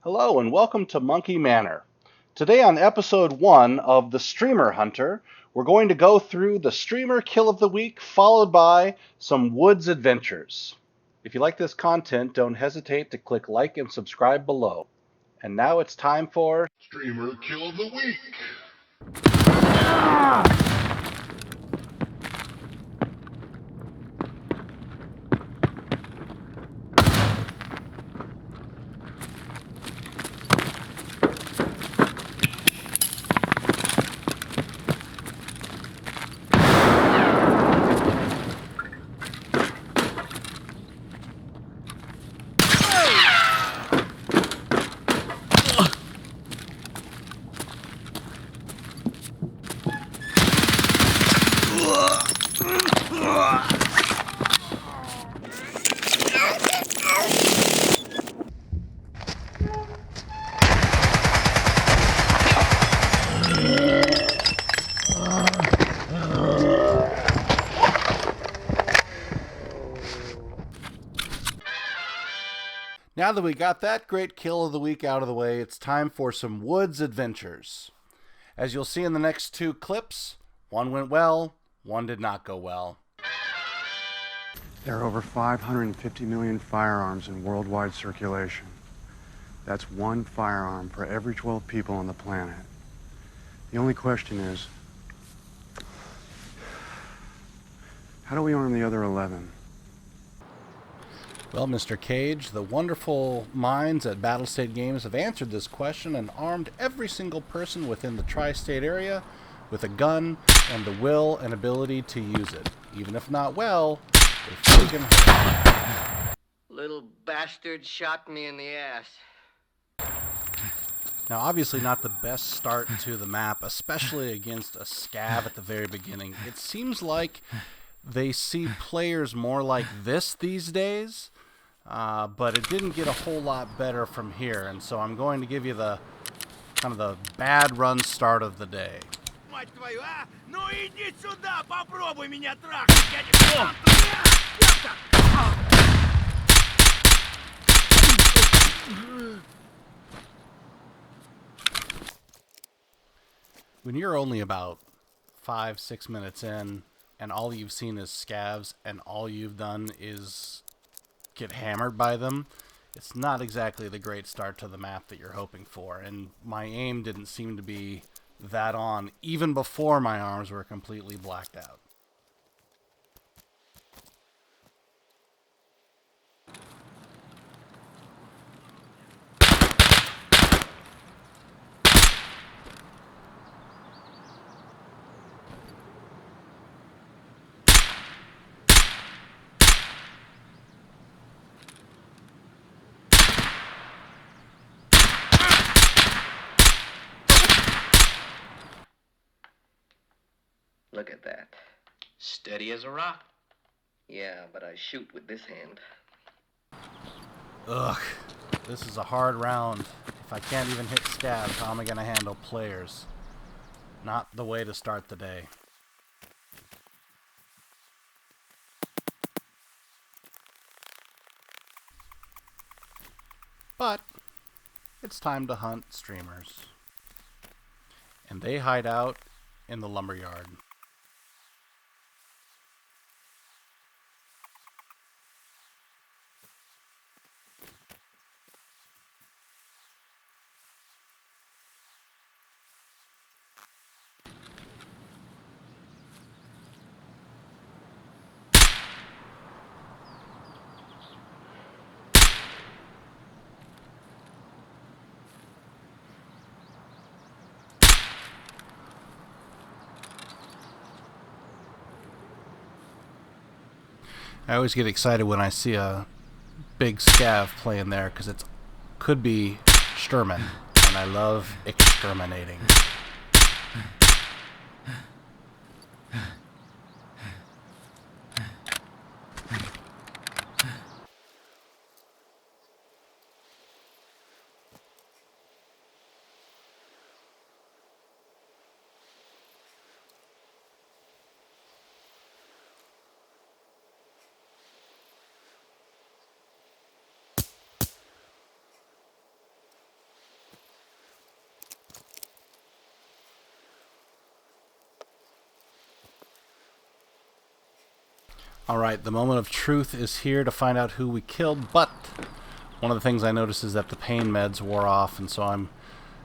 Hello and welcome to Monkey Manor. Today on episode 1 of The Streamer Hunter, we're going to go through the Streamer Kill of the Week followed by some Woods Adventures. If you like this content, don't hesitate to click like and subscribe below. And now it's time for Streamer Kill of the Week! Now that we got that great kill of the week out of the way, it's time for some Woods Adventures. As you'll see in the next two clips, one went well, one did not go well. There are over 550 million firearms in worldwide circulation. That's one firearm for every 12 people on the planet. The only question is, how do we arm the other 11? Well, Mr. Cage, the wonderful minds at Battlestate Games have answered this question and armed every single person within the tri-state area with a gun and the will and ability to use it. Even if not well, they freaking hurt. Little bastard shot me in the ass. Now, obviously not the best start to the map, especially against a scav at the very beginning. It seems like they see players more like this these days, but it didn't get a whole lot better from here, and so I'm going to give you the kind of the bad run start of the day. Мать твою, а? Ну иди сюда, попробуй меня трахнуть, я не сам. When you're only about 5-6 minutes in, and all you've seen is scavs, and all you've done is get hammered by them, it's not exactly the great start to the map that you're hoping for, and my aim didn't seem to be that on, even before my arms were completely blacked out. Look at that. Steady as a rock. Yeah, but I shoot with this hand. Ugh, this is a hard round. If I can't even hit scavs, how am I going to handle players? Not the way to start the day. But it's time to hunt streamers. And they hide out in the lumberyard. I always get excited when I see a big scav playing there because it could be Sturman, and I love exterminating. Alright, the moment of truth is here to find out who we killed, but one of the things I noticed is that the pain meds wore off, and so I'm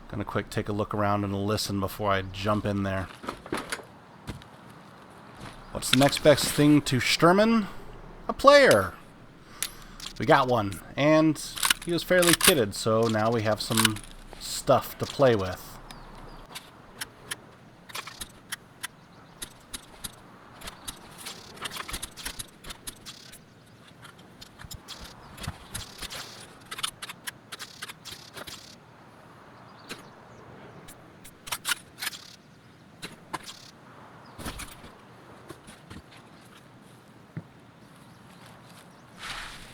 going to quick take a look around and listen before I jump in there. What's the next best thing to Sturman? A player! We got one, and he was fairly kitted, so now we have some stuff to play with.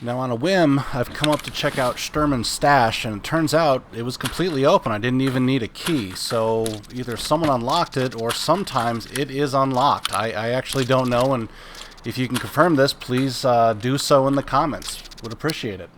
Now on a whim, I've come up to check out Sturman's stash, and it turns out it was completely open. I didn't even need a key, so either someone unlocked it, or sometimes it is unlocked. I actually don't know, and if you can confirm this, please do so in the comments. Would appreciate it.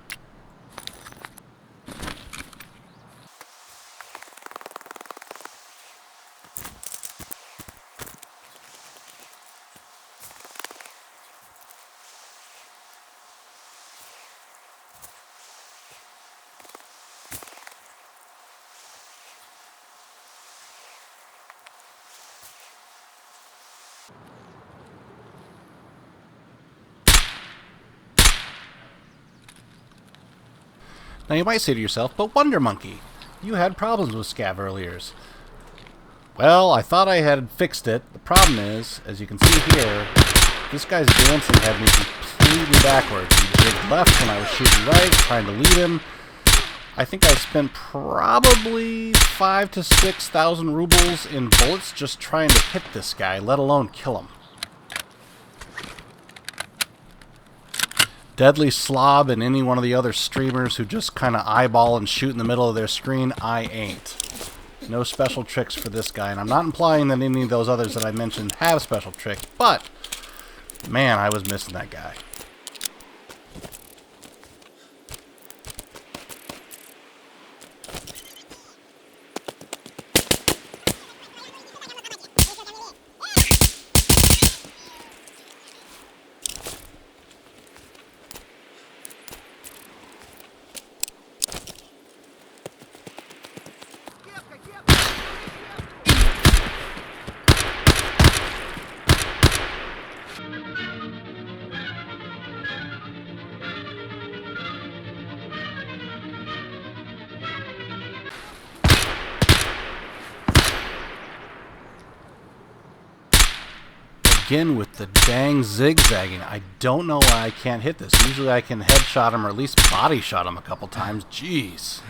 Now you might say to yourself, but WonderMonkey, you had problems with scav earlier. Well, I thought I had fixed it. The problem is, as you can see here, this guy's dancing had me completely backwards. He jigged left when I was shooting right, trying to lead him. I think I spent probably 5,000 to 6,000 rubles in bullets just trying to hit this guy, let alone kill him. Deadly Slob and any one of the other streamers who just kind of eyeball and shoot in the middle of their screen, I ain't. No special tricks for this guy, and I'm not implying that any of those others that I mentioned have special tricks, but man, I was missing that guy. Again with the dang zigzagging. I don't know why I can't hit this. Usually I can headshot him or at least body shot him a couple times. Jeez.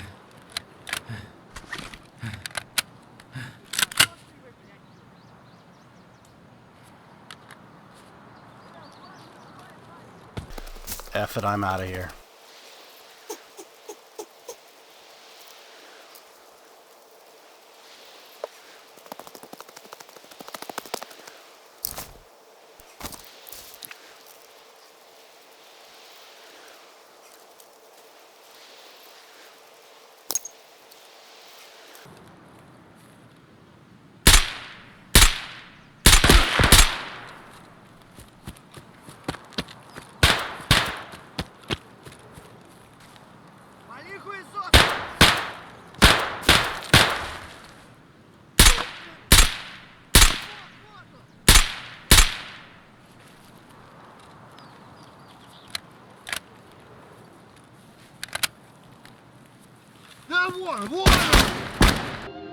F it, I'm out of here.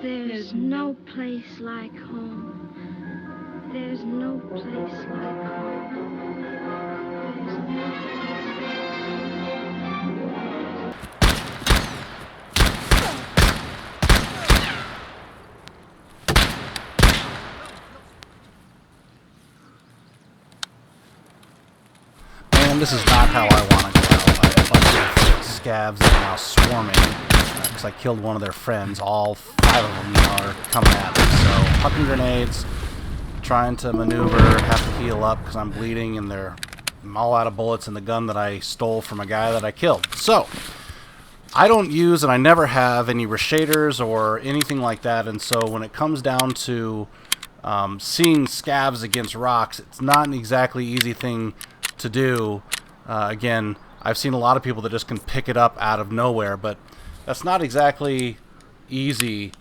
There's no place like home. There's no place like home. There's no Man, this is not how I want to go. I have a bunch of scavs that are now swarming. Because I killed one of their friends. All 5 of them are coming at me. So, pucking grenades, trying to maneuver, have to heal up because I'm bleeding, and I'm all out of bullets in the gun that I stole from a guy that I killed. So, I don't use, and I never have, any reshaders or anything like that, and so when it comes down to seeing scavs against rocks, it's not an exactly easy thing to do. Again, I've seen a lot of people that just can pick it up out of nowhere, but that's not exactly easy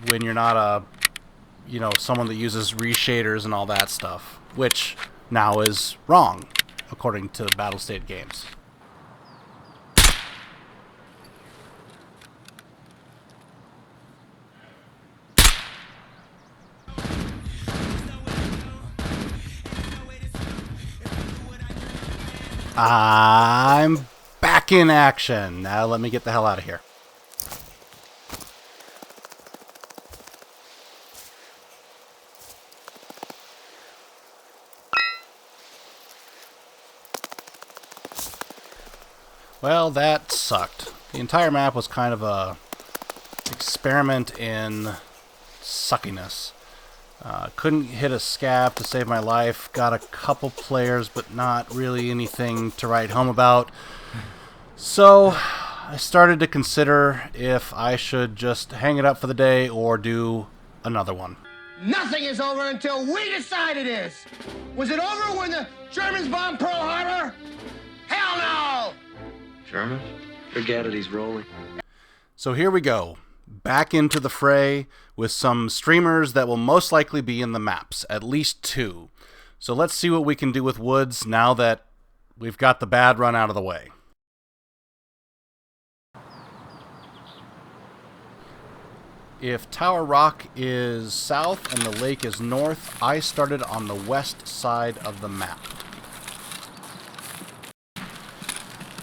when you're not someone that uses reshaders and all that stuff, which now is wrong according to Battlestate Games. I'm back in action. Now let me get the hell out of here. Well, that sucked. The entire map was kind of a experiment in suckiness. Couldn't hit a scav to save my life. Got a couple players, but not really anything to write home about. So I started to consider if I should just hang it up for the day or do another one. Nothing is over until we decide it is. Was it over when the Germans bombed Pearl Harbor? Hell no! German? Forget it, he's rolling. So here we go. Back into the fray with some streamers that will most likely be in the maps, at least 2. So let's see what we can do with Woods now that we've got the bad run out of the way. If Tower Rock is south and the lake is north, I started on the west side of the map.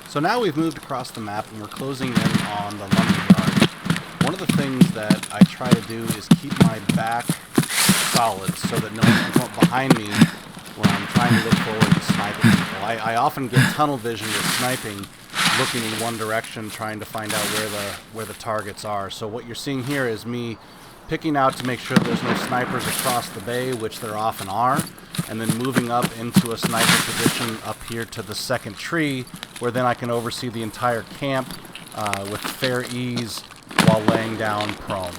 So now we've moved across the map and we're closing in on the lumberyard. One of the things that I try to do is keep my back solid so that no one can come up behind me when I'm trying to look forward and sniping people. I often get tunnel vision with sniping, looking in one direction, trying to find out where the targets are. So what you're seeing here is me picking out to make sure there's no snipers across the bay, which there often are, and then moving up into a sniper position up here to the second tree, where then I can oversee the entire camp with fair ease while laying down prone.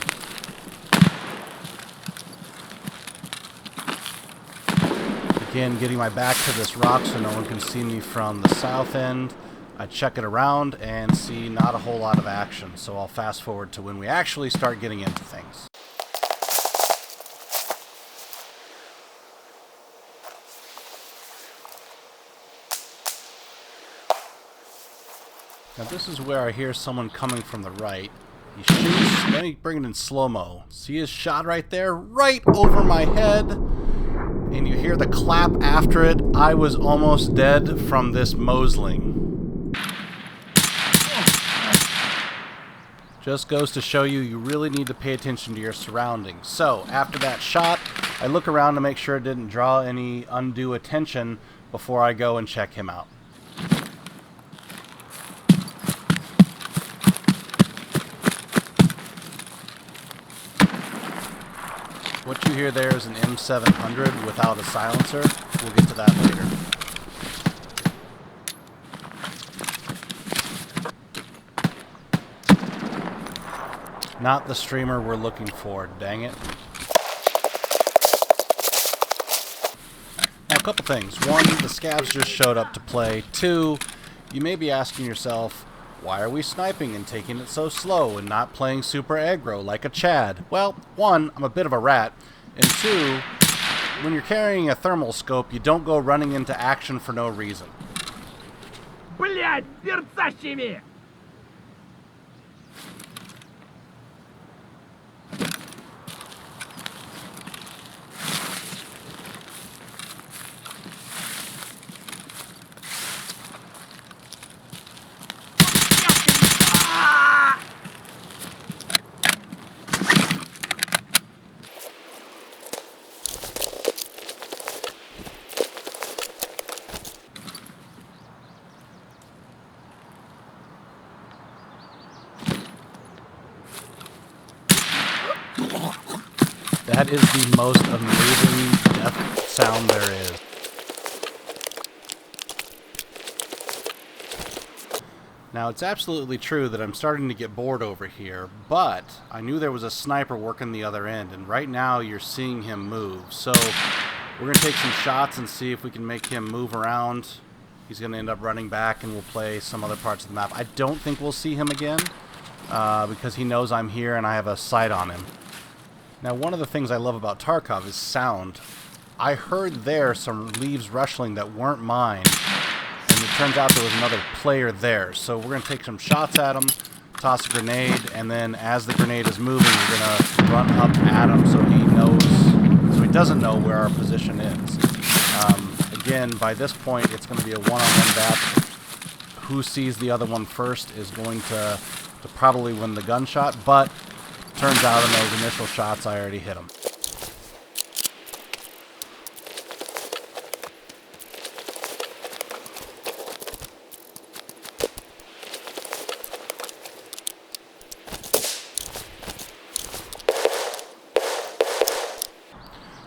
Again, getting my back to this rock so no one can see me from the south end. I check it around and see not a whole lot of action, so I'll fast forward to when we actually start getting into things. Now this is where I hear someone coming from the right. He shoots, then he brings it in slow-mo. See his shot right there? Right over my head! And you hear the clap after it. I was almost dead from this mosling. Just goes to show you, you really need to pay attention to your surroundings. So, after that shot, I look around to make sure it didn't draw any undue attention before I go and check him out. What you hear there is an M700 without a silencer. We'll get to that later. Not the streamer we're looking for, dang it. Now, a couple things. One, the scavs just showed up to play. Two, you may be asking yourself, why are we sniping and taking it so slow and not playing super aggro like a Chad? Well, one, I'm a bit of a rat, and two, when you're carrying a thermal scope, you don't go running into action for no reason. Блядь, перцащими! That is the most amazing death sound there is. Now, it's absolutely true that I'm starting to get bored over here, but I knew there was a sniper working the other end, and right now you're seeing him move. So We're going to take some shots and see if we can make him move around. He's going to end up running back, and we'll play some other parts of the map. I don't think we'll see him again because he knows I'm here and I have a sight on him. Now, one of the things I love about Tarkov is sound. I heard there some leaves rustling that weren't mine, and it turns out there was another player there. So we're going to take some shots at him, toss a grenade, and then as the grenade is moving, we're going to run up at him so he knows, so he doesn't know where our position is. Again, by this point, it's going to be a one-on-one battle. Who sees the other one first is going to probably win the gunshot, but turns out in those initial shots, I already hit him.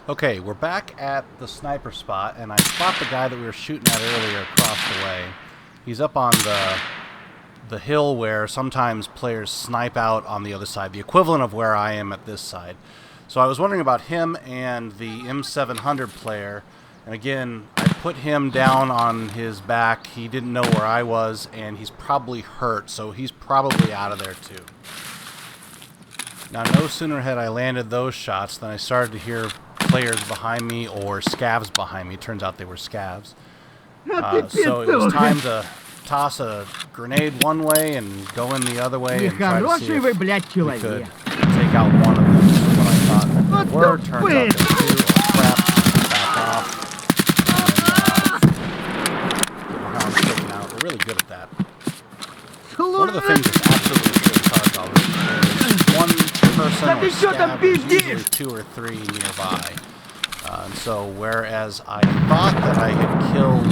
Okay, we're back at the sniper spot, and I spot the guy that we were shooting at earlier across the way. He's up on the hill where sometimes players snipe out on the other side, the equivalent of where I am at this side. So I was wondering about him and the M700 player, and again, I put him down on his back. He didn't know where I was, and he's probably hurt, so he's probably out of there too. Now, no sooner had I landed those shots than I started to hear players behind me or scavs behind me. Turns out they were scavs. So it was time to toss a grenade one way and go in the other way and try to see if we could take out one of them. This is what I thought they were. Turns out they're two. Oh crap. Back off. And get behind taking out. They're really good at that. One of the things that's absolutely true in Tarkov is one person or scav, there's usually 2 or 3 nearby. And so whereas I thought that I had killed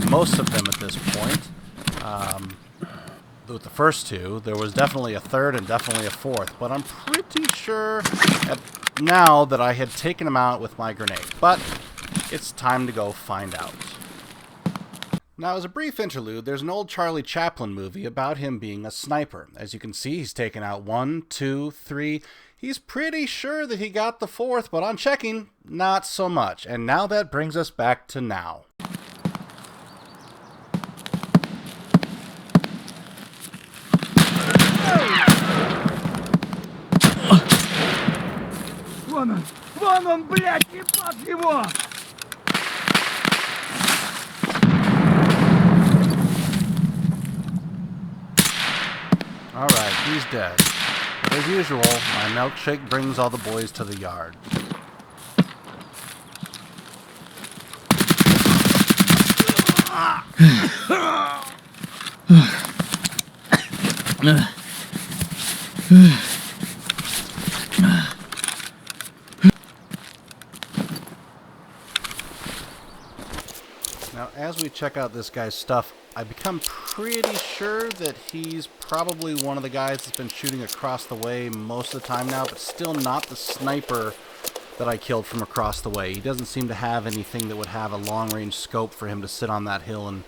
most of them at this point, with the first 2, there was definitely a third and definitely a fourth, but I'm pretty sure now that I had taken them out with my grenade. But it's time to go find out. Now, as a brief interlude, there's an old Charlie Chaplin movie about him being a sniper. As you can see, he's taken out 1, 2, 3. He's pretty sure that he got the 4th, but on checking, not so much. And now that brings us back to now. Вон он, блядь, ебать его! Alright, he's dead. But as usual, my milkshake brings all the boys to the yard. Now, as we check out this guy's stuff, I become pretty sure that he's probably one of the guys that's been shooting across the way most of the time now, but still not the sniper that I killed from across the way. He doesn't seem to have anything that would have a long-range scope for him to sit on that hill and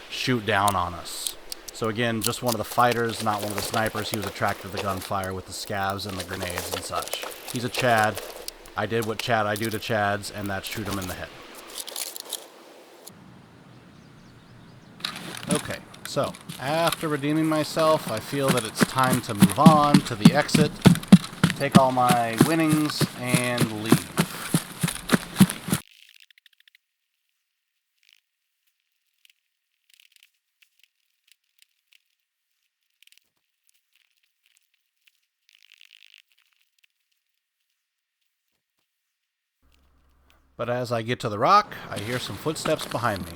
shoot down on us. So again, just one of the fighters, not one of the snipers. He was attracted to the gunfire with the scavs and the grenades and such. He's a Chad. I did what I do to Chads, and that's shoot him in the head. Okay, so after redeeming myself, I feel that it's time to move on to the exit, take all my winnings, and leave. But as I get to the rock, I hear some footsteps behind me.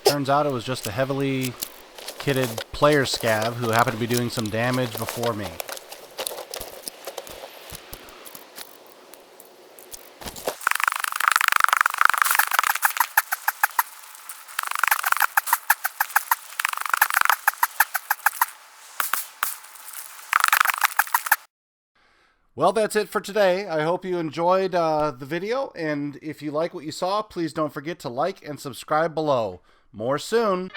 Turns out it was just a heavily kitted player scav who happened to be doing some damage before me. Well, that's it for today. I hope you enjoyed the video, and if you like what you saw, please don't forget to like and subscribe below. More soon.